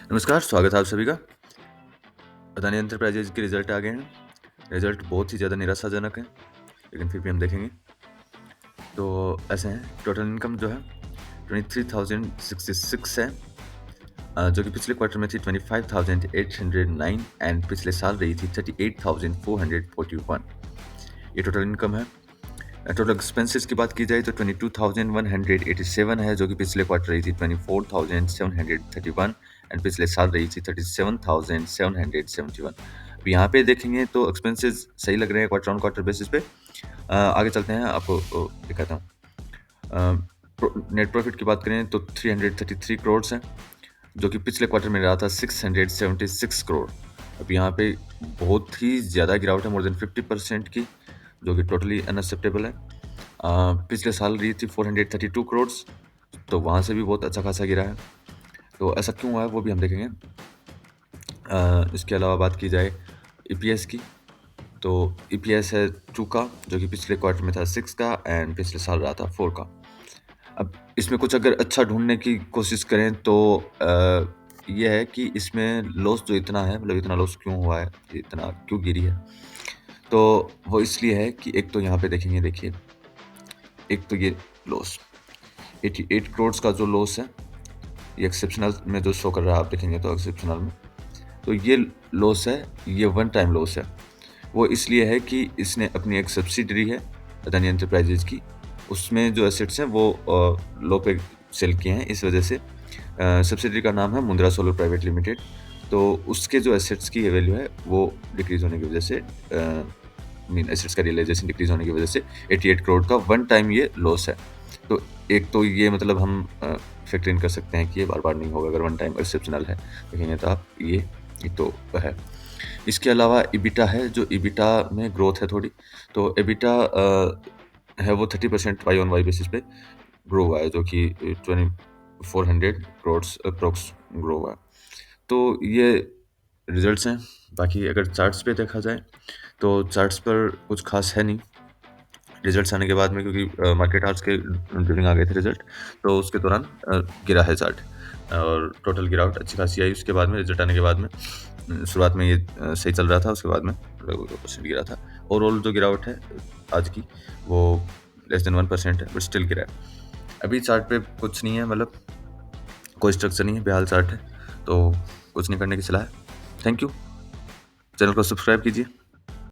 नमस्कार, स्वागत है आप सभी का। अदानी एंटरप्राइजेज़ के रिज़ल्ट आ गए हैं। रिज़ल्ट बहुत ही ज़्यादा निराशाजनक है, लेकिन फिर भी हम देखेंगे। तो ऐसे हैं, टोटल इनकम जो है 23,066 है, जो कि पिछले क्वार्टर में थी 25,809 एंड पिछले साल रही थी 38,441। ये टोटल इनकम है। टोटल एक्सपेंसेस की बात की जाए तो 22,187 है, जो कि पिछले क्वार्टर रही थी 24,731 एंड पिछले साल रही थी 37,771। अब यहाँ पे देखेंगे तो एक्सपेंसेस सही लग रहे हैं क्वार्टर ऑन क्वार्टर बेसिस पे। आगे चलते हैं, आपको दिखाता हूँ। नेट प्रॉफिट की बात करें तो 333 करोड़ है, जो कि पिछले क्वार्टर में रहा था 676 करोड़। अब यहाँ पे बहुत ही ज़्यादा गिरावट है, मोर देन 50% की, जो कि टोटली अनएक्सेप्टेबल है। पिछले साल रही थी 432 करोड़, तो वहाँ से भी बहुत अच्छा खासा गिरा है। तो ऐसा क्यों हुआ है वो भी हम देखेंगे। इसके अलावा बात की जाए ईपीएस की, तो ईपीएस है 2 का, जो कि पिछले क्वार्टर में था 6 का एंड पिछले साल रहा था 4 का। अब इसमें कुछ अगर अच्छा ढूँढने की कोशिश करें तो ये है कि इसमें लॉस जो इतना है, मतलब इतना लॉस क्यों हुआ है, इतना क्यों गिरी है? तो वो इसलिए है कि एक तो यहाँ पे देखेंगे, देखिए, एक तो ये लॉस 88 करोड़ का जो लॉस है, ये एक्सेप्शनल में जो शो कर रहा है, आप देखेंगे तो एक्सेप्शनल में, तो ये लॉस है, ये वन टाइम लॉस है। वो इसलिए है कि इसने अपनी एक सब्सिडरी है अदानी एंटरप्राइजेज की, उसमें जो एसेट्स हैं वो लो पे सेल किए हैं। इस वजह से सब्सिडरी का नाम है मुंद्रा सोलर प्राइवेट लिमिटेड। तो उसके जो एसेट्स की वैल्यू है वो डिक्रीज होने की वजह से, मीन एसेट्स का रियलाइजेशन डिक्रीज होने की वजह से 88 करोड़ का वन टाइम ये लॉस है। तो एक तो ये मतलब हम फैक्टर इन कर सकते हैं कि ये बार बार नहीं होगा अगर वन टाइम एक्सेप्शनल है, देखेंगे तो आप ये तो है। इसके अलावा इबिटा है, जो इबिटा में ग्रोथ है थोड़ी, तो इबिटा है वो 30% वाई ऑन वाई बेसिस पे ग्रो हुआ है, जो कि 2400 करोड़ अप्रोक्स ग्रो हुआ है। तो ये रिजल्ट्स हैं। बाकी अगर चार्ट्स पे देखा जाए तो चार्ट्स पर कुछ खास है नहीं रिजल्ट्स आने के बाद में, क्योंकि मार्केट आवर्स के ड्यूरिंग आ गए थे रिजल्ट, तो उसके दौरान गिरा है चार्ट और टोटल गिरावट अच्छी खासी आई उसके बाद में, रिजल्ट आने के बाद में। शुरुआत में ये सही चल रहा था, उसके बाद में लगभग 2% गिरा था। ओवरऑल जो गिरावट है आज की वो लेस देन 1% है, बट स्टिल गिरा है। अभी चार्ट पे कुछ नहीं है, मतलब कोई स्ट्रक्चर नहीं है, बेहाल चार्ट है, तो कुछ नहीं करने की सलाह है। Thank you. चैनल को सब्सक्राइब कीजिए।